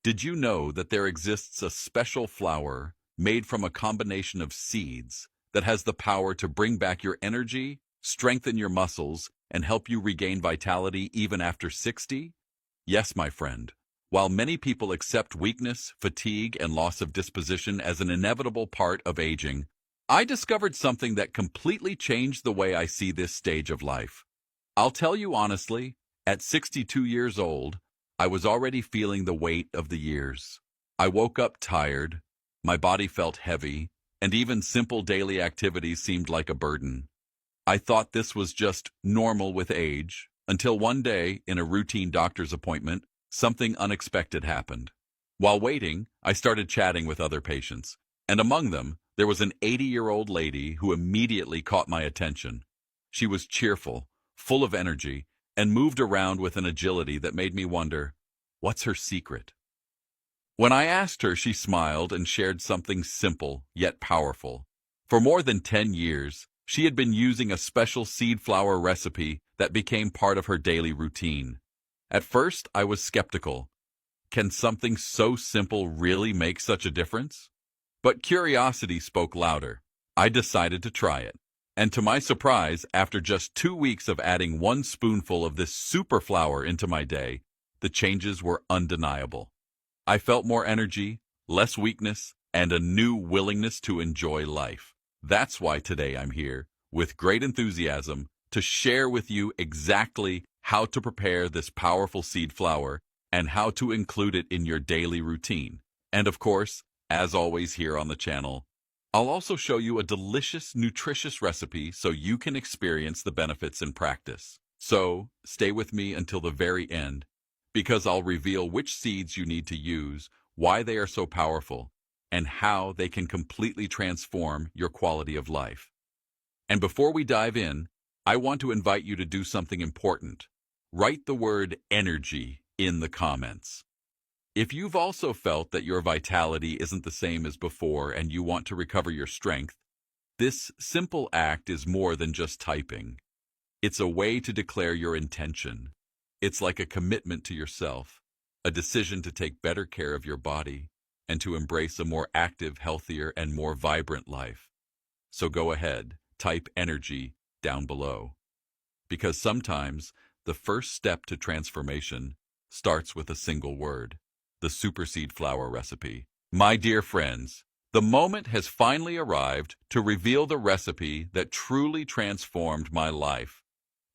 Did you know that there exists a special flour made from a combination of seeds that has the power to bring back your energy, strengthen your muscles, and help you regain vitality even after 60? Yes, my friend. While many people accept weakness, fatigue, and loss of disposition as an inevitable part of aging, I discovered something that completely changed the way I see this stage of life. I'll tell you honestly, at 62 years old, I was already feeling the weight of the years. I woke up tired, my body felt heavy, and even simple daily activities seemed like a burden. I thought this was just normal with age, until one day, in a routine doctor's appointment, something unexpected happened. While waiting, I started chatting with other patients, and among them, there was an 80-year-old lady who immediately caught my attention. She was cheerful, full of energy, and moved around with an agility that made me wonder, what's her secret? When I asked her, she smiled and shared something simple yet powerful. For more than 10 years, she had been using a special seed flour recipe that became part of her daily routine. At first, I was skeptical. Can something so simple really make such a difference? But curiosity spoke louder. I decided to try it. And to my surprise, after just 2 weeks of adding 1 spoonful of this super flour into my day, the changes were undeniable. I felt more energy, less weakness, and a new willingness to enjoy life. That's why today I'm here, with great enthusiasm, to share with you exactly how to prepare this powerful seed flour and how to include it in your daily routine. And of course, as always here on the channel, I'll also show you a delicious, nutritious recipe so you can experience the benefits in practice. So, stay with me until the very end, because I'll reveal which seeds you need to use, why they are so powerful, and how they can completely transform your quality of life. And before we dive in, I want to invite you to do something important. Write the word energy in the comments. If you've also felt that your vitality isn't the same as before and you want to recover your strength, this simple act is more than just typing. It's a way to declare your intention. It's like a commitment to yourself, a decision to take better care of your body, and to embrace a more active, healthier, and more vibrant life. So go ahead, type energy down below. Because sometimes the first step to transformation starts with a single word. The super seed flour recipe. My dear friends, the moment has finally arrived to reveal the recipe that truly transformed my life.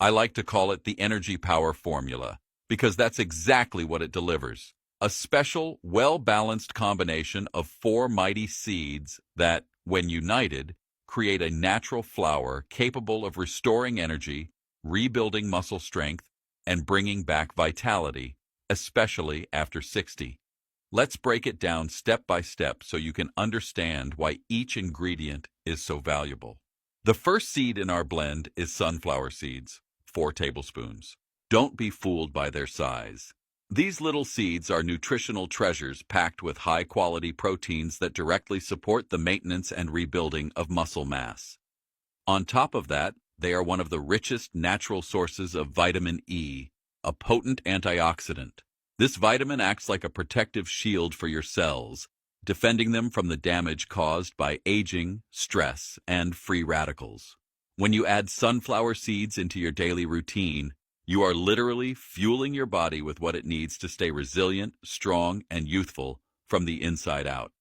I like to call it the Energy Power Formula, because that's exactly what it delivers. A special, well-balanced combination of 4 mighty seeds that, when united, create a natural flour capable of restoring energy, rebuilding muscle strength, and bringing back vitality, especially after 60. Let's break it down step by step so you can understand why each ingredient is so valuable. The first seed in our blend is sunflower seeds, 4 tablespoons. Don't be fooled by their size. These little seeds are nutritional treasures packed with high-quality proteins that directly support the maintenance and rebuilding of muscle mass. On top of that, they are one of the richest natural sources of vitamin E, a potent antioxidant. This vitamin acts like a protective shield for your cells, defending them from the damage caused by aging, stress, and free radicals. When you add sunflower seeds into your daily routine, you are literally fueling your body with what it needs to stay resilient, strong, and youthful from the inside out.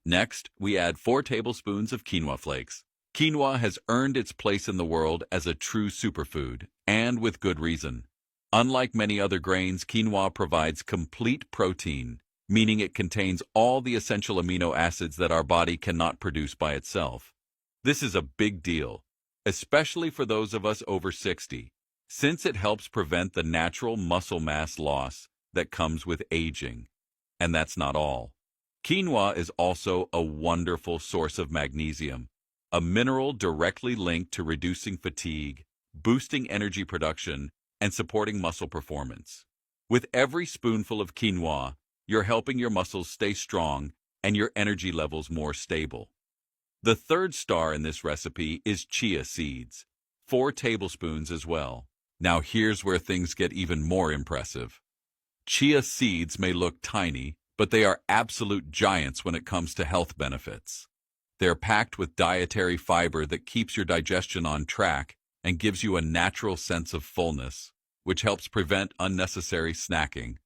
Next, we add 4 tablespoons of quinoa flakes. Quinoa has earned its place in the world as a true superfood, and with good reason. Unlike many other grains, quinoa provides complete protein, meaning it contains all the essential amino acids that our body cannot produce by itself. This is a big deal, especially for those of us over 60, since it helps prevent the natural muscle mass loss that comes with aging. And that's not all. Quinoa is also a wonderful source of magnesium, a mineral directly linked to reducing fatigue, boosting energy production, and supporting muscle performance. With every spoonful of quinoa, you're helping your muscles stay strong and your energy levels more stable. The third star in this recipe is chia seeds, 4 tablespoons as well. Now here's where things get even more impressive. Chia seeds may look tiny, but they are absolute giants when it comes to health benefits. They're packed with dietary fiber that keeps your digestion on track and gives you a natural sense of fullness, which helps prevent unnecessary snacking.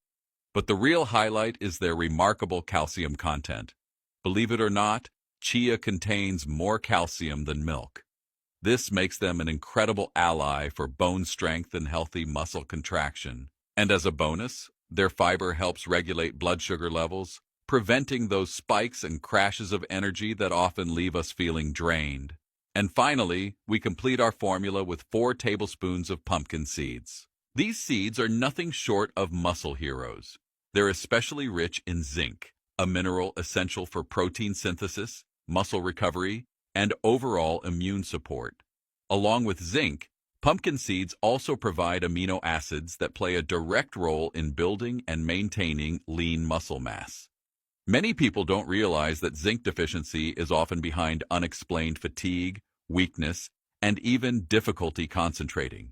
But the real highlight is their remarkable calcium content. Believe it or not, chia contains more calcium than milk. This makes them an incredible ally for bone strength and healthy muscle contraction. And as a bonus, their fiber helps regulate blood sugar levels, preventing those spikes and crashes of energy that often leave us feeling drained. And finally, we complete our formula with 4 tablespoons of pumpkin seeds. These seeds are nothing short of muscle heroes. They're especially rich in zinc, a mineral essential for protein synthesis, muscle recovery, and overall immune support. Along with zinc, pumpkin seeds also provide amino acids that play a direct role in building and maintaining lean muscle mass. Many people don't realize that zinc deficiency is often behind unexplained fatigue, weakness, and even difficulty concentrating.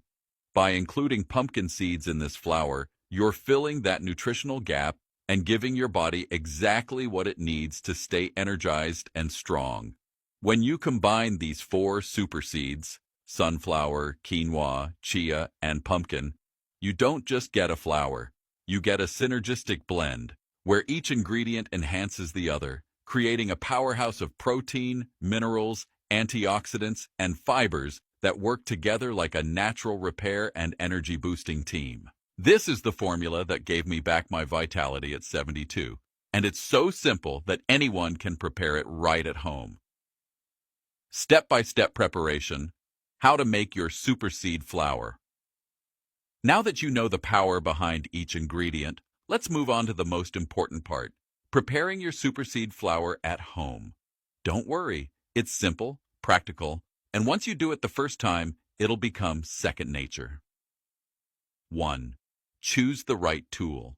By including pumpkin seeds in this flour, you're filling that nutritional gap and giving your body exactly what it needs to stay energized and strong. When you combine these 4 super seeds, sunflower, quinoa, chia, and pumpkin, you don't just get a flour, you get a synergistic blend, where each ingredient enhances the other, creating a powerhouse of protein, minerals, antioxidants, and fibers that work together like a natural repair and energy-boosting team. This is the formula that gave me back my vitality at 72, and it's so simple that anyone can prepare it right at home. Step-by-step preparation: how to make your super seed flour. Now that you know the power behind each ingredient, let's move on to the most important part: preparing your super seed flour at home. Don't worry, it's simple, practical, and once you do it the first time, it'll become second nature. 1. Choose the right tool.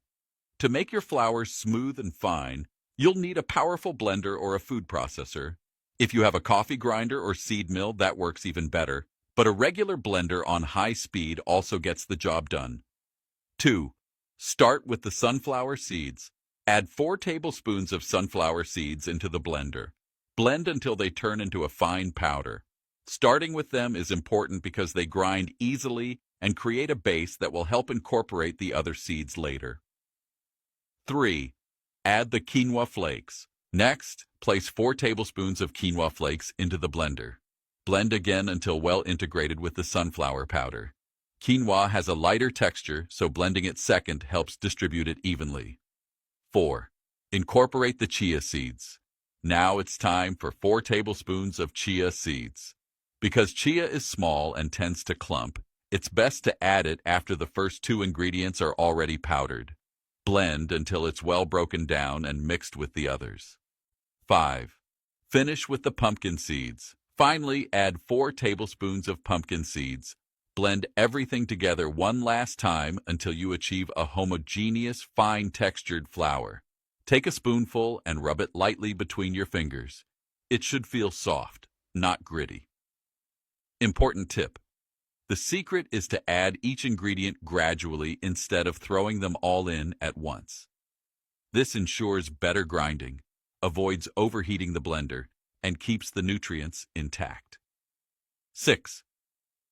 To make your flour smooth and fine, you'll need a powerful blender or a food processor. If you have a coffee grinder or seed mill, that works even better, but a regular blender on high speed also gets the job done. 2. Start with the sunflower seeds. Add 4 tablespoons of sunflower seeds into the blender. Blend until they turn into a fine powder. Starting with them is important because they grind easily and create a base that will help incorporate the other seeds later. 3. Add the quinoa flakes. Next, place 4 tablespoons of quinoa flakes into the blender. Blend again until well integrated with the sunflower powder. Quinoa has a lighter texture, so blending it second helps distribute it evenly. 4. Incorporate the chia seeds. Now it's time for 4 tablespoons of chia seeds. Because chia is small and tends to clump, it's best to add it after the first 2 ingredients are already powdered. Blend until it's well broken down and mixed with the others. 5. Finish with the pumpkin seeds. Finally, add 4 tablespoons of pumpkin seeds. Blend everything together one last time until you achieve a homogeneous, fine-textured flour. Take a spoonful and rub it lightly between your fingers. It should feel soft, not gritty. Important tip: the secret is to add each ingredient gradually instead of throwing them all in at once. This ensures better grinding, avoids overheating the blender, and keeps the nutrients intact. 6.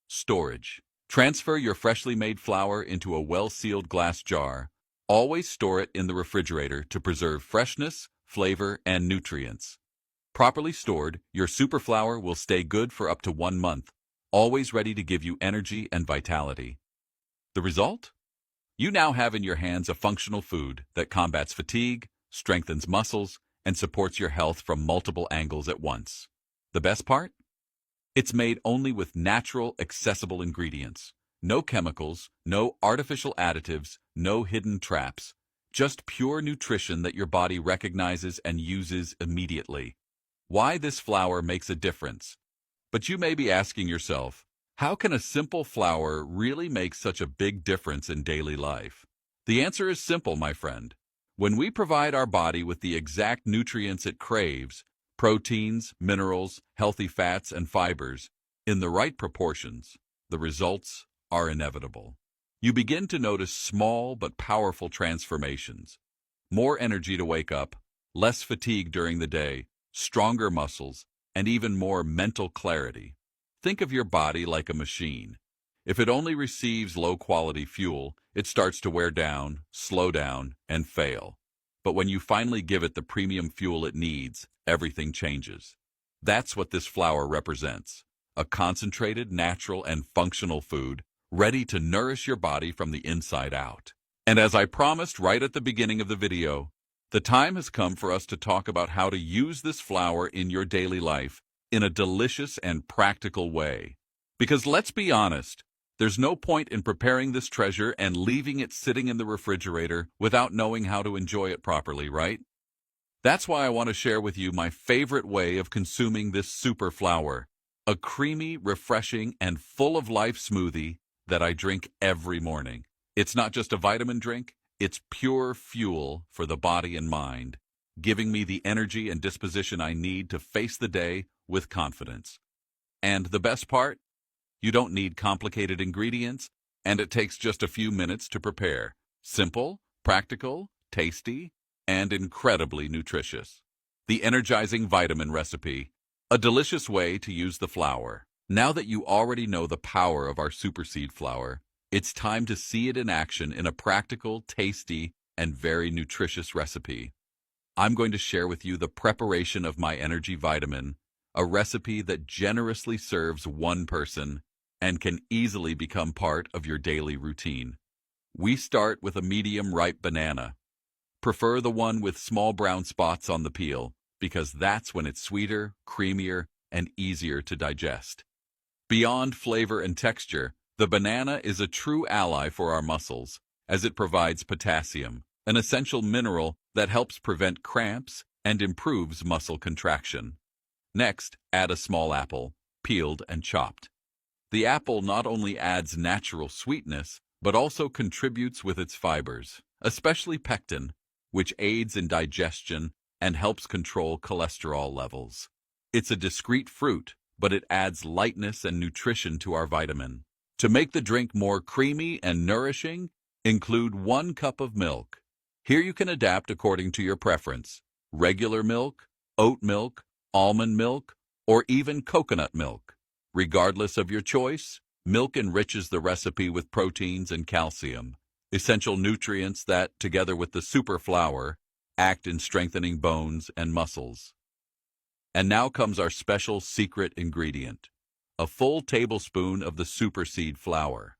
Storage. Transfer your freshly made flour into a well-sealed glass jar. Always store it in the refrigerator to preserve freshness, flavor, and nutrients. Properly stored, your super flour will stay good for up to 1 month, always ready to give you energy and vitality. The result? You now have in your hands a functional food that combats fatigue, strengthens muscles, and supports your health from multiple angles at once. The best part? It's made only with natural, accessible ingredients. No chemicals, no artificial additives, no hidden traps. Just pure nutrition that your body recognizes and uses immediately. Why this flour makes a difference? But you may be asking yourself, how can a simple flour really make such a big difference in daily life? The answer is simple, my friend. When we provide our body with the exact nutrients it craves, proteins, minerals, healthy fats, and fibers, in the right proportions, the results are inevitable. You begin to notice small but powerful transformations. more energy to wake up, less fatigue during the day, stronger muscles, and even more mental clarity. Think of your body like a machine. If it only receives low-quality fuel, it starts to wear down, slow down, and fail. But when you finally give it the premium fuel it needs, everything changes. That's what this flour represents: a concentrated, natural, and functional food ready to nourish your body from the inside out. And as I promised right at the beginning of the video, the time has come for us to talk about how to use this flour in your daily life in a delicious and practical way. Because let's be honest, there's no point in preparing this treasure and leaving it sitting in the refrigerator without knowing how to enjoy it properly, right? That's why I want to share with you my favorite way of consuming this super flour, a creamy, refreshing, and full-of-life smoothie that I drink every morning. It's not just a vitamin drink, it's pure fuel for the body and mind, giving me the energy and disposition I need to face the day with confidence. And the best part? You don't need complicated ingredients, and it takes just a few minutes to prepare. Simple, practical, tasty, and incredibly nutritious. The energizing vitamin recipe, a delicious way to use the flour. Now that you already know the power of our super seed flour, it's time to see it in action in a practical, tasty, and very nutritious recipe. I'm going to share with you the preparation of my energy vitamin, a recipe that generously serves one person and can easily become part of your daily routine. We start with a medium-ripe banana. Prefer the one with small brown spots on the peel, because that's when it's sweeter, creamier, and easier to digest. Beyond flavor and texture, the banana is a true ally for our muscles, as it provides potassium, an essential mineral that helps prevent cramps and improves muscle contraction. Next, add a small apple, peeled and chopped. The apple not only adds natural sweetness, but also contributes with its fibers, especially pectin, which aids in digestion and helps control cholesterol levels. It's a discreet fruit, but it adds lightness and nutrition to our vitamin. To make the drink more creamy and nourishing, include 1 cup of milk. Here you can adapt according to your preference: regular milk, oat milk, almond milk, or even coconut milk. Regardless of your choice, milk enriches the recipe with proteins and calcium, essential nutrients that, together with the super flour, act in strengthening bones and muscles. And now comes our special secret ingredient: a full tablespoon of the super seed flour.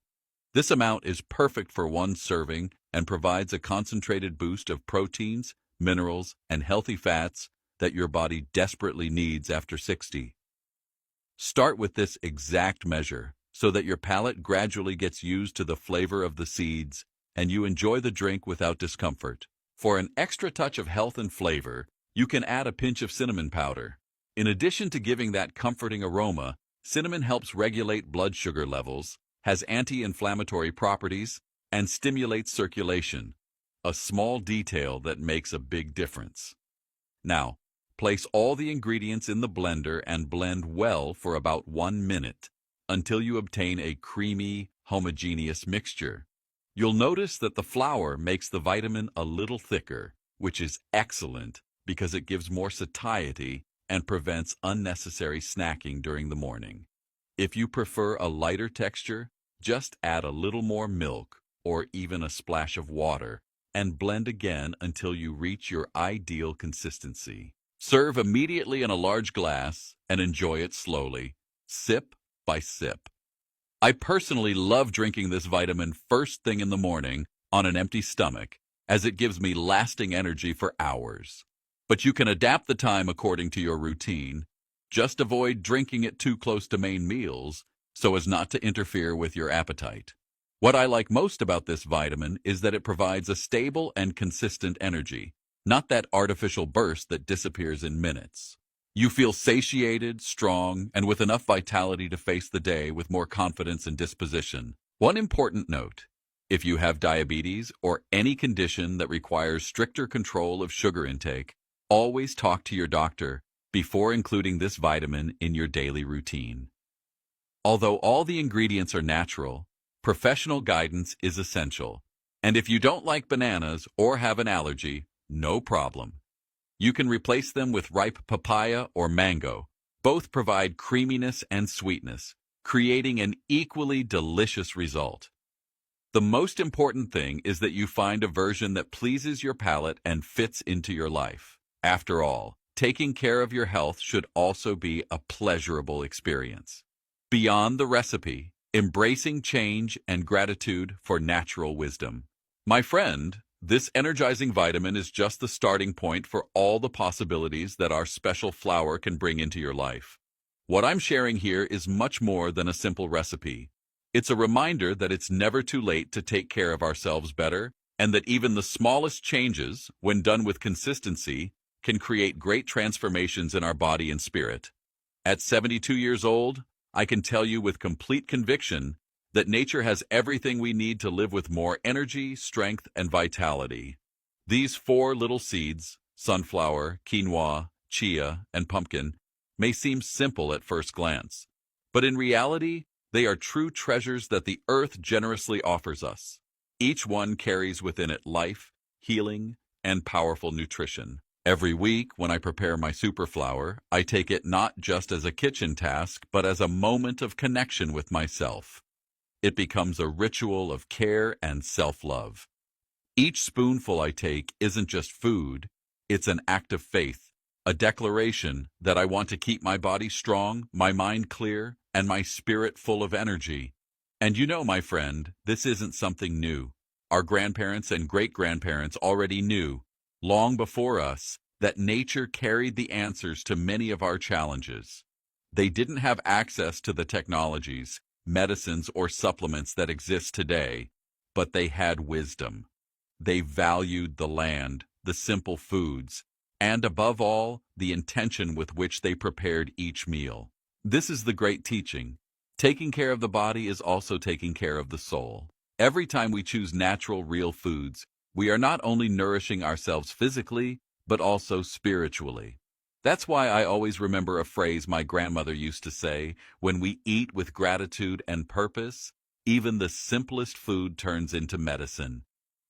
This amount is perfect for one serving and provides a concentrated boost of proteins, minerals, and healthy fats that your body desperately needs after 60. Start with this exact measure so that your palate gradually gets used to the flavor of the seeds and you enjoy the drink without discomfort. For an extra touch of health and flavor, you can add a pinch of cinnamon powder. In addition to giving that comforting aroma, cinnamon helps regulate blood sugar levels, has anti-inflammatory properties, and stimulates circulation, a small detail that makes a big difference. Now, place all the ingredients in the blender and blend well for about 1 minute until you obtain a creamy, homogeneous mixture. You'll notice that the flour makes the vitamin a little thicker, which is excellent because it gives more satiety and prevents unnecessary snacking during the morning. If you prefer a lighter texture, just add a little more milk or even a splash of water and blend again until you reach your ideal consistency. Serve immediately in a large glass and enjoy it slowly, sip by sip. I personally love drinking this vitamin first thing in the morning on an empty stomach, as it gives me lasting energy for hours. But you can adapt the time according to your routine. Just avoid drinking it too close to main meals so as not to interfere with your appetite. What I like most about this vitamin is that it provides a stable and consistent energy, not that artificial burst that disappears in minutes. You feel satiated, strong, and with enough vitality to face the day with more confidence and disposition. One important note: if you have diabetes or any condition that requires stricter control of sugar intake, always talk to your doctor before including this vitamin in your daily routine. Although all the ingredients are natural, professional guidance is essential. And if you don't like bananas or have an allergy, No problem. You can replace them with ripe papaya or mango. Both provide creaminess and sweetness, creating an equally delicious result. The most important thing is that you find a version that pleases your palate and fits into your life. After all, taking care of your health should also be a pleasurable experience. Beyond the recipe, embracing change and gratitude for natural wisdom. My friend, this energizing vitamin is just the starting point for all the possibilities that our special flour can bring into your life. What I'm sharing here is much more than a simple recipe. It's a reminder that it's never too late to take care of ourselves better, and that even the smallest changes, when done with consistency, can create great transformations in our body and spirit. At 72 years old, I can tell you with complete conviction that nature has everything we need to live with more energy, strength, and vitality. These 4 little seeds, sunflower, quinoa, chia, and pumpkin, may seem simple at first glance, but in reality, they are true treasures that the earth generously offers us. Each one carries within it life, healing, and powerful nutrition. Every week, when I prepare my super flour, I take it not just as a kitchen task, but as a moment of connection with myself. It becomes a ritual of care and self-love. Each spoonful I take isn't just food, it's an act of faith, a declaration that I want to keep my body strong, my mind clear, and my spirit full of energy. And you know, my friend, this isn't something new. Our grandparents and great-grandparents already knew, long before us, that nature carried the answers to many of our challenges. They didn't have access to the technologies, medicines, or supplements that exist today, but they had wisdom. They valued the land, the simple foods, and above all, the intention with which they prepared each meal. This is the great teaching. Taking care of the body is also taking care of the soul. Every time we choose natural, real foods, we are not only nourishing ourselves physically, but also spiritually. That's why I always remember a phrase my grandmother used to say: when we eat with gratitude and purpose, even the simplest food turns into medicine.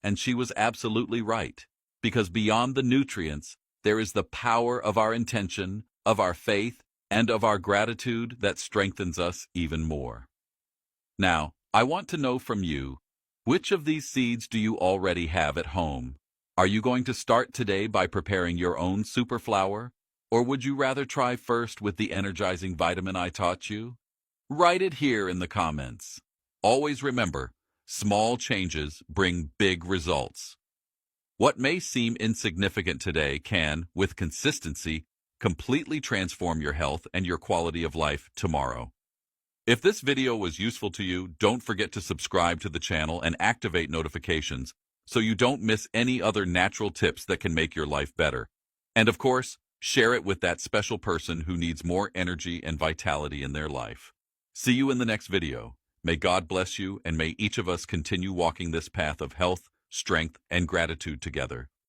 And she was absolutely right, because beyond the nutrients, there is the power of our intention, of our faith, and of our gratitude that strengthens us even more. Now, I want to know from you, which of these seeds do you already have at home? Are you going to start today by preparing your own super flour? Or would you rather try first with the energizing vitamin I taught you? Write it here in the comments. Always remember, small changes bring big results. What may seem insignificant today can, with consistency, completely transform your health and your quality of life tomorrow. If this video was useful to you, don't forget to subscribe to the channel and activate notifications so you don't miss any other natural tips that can make your life better. And of course, share it with that special person who needs more energy and vitality in their life. See you in the next video. May God bless you, and may each of us continue walking this path of health, strength, and gratitude together.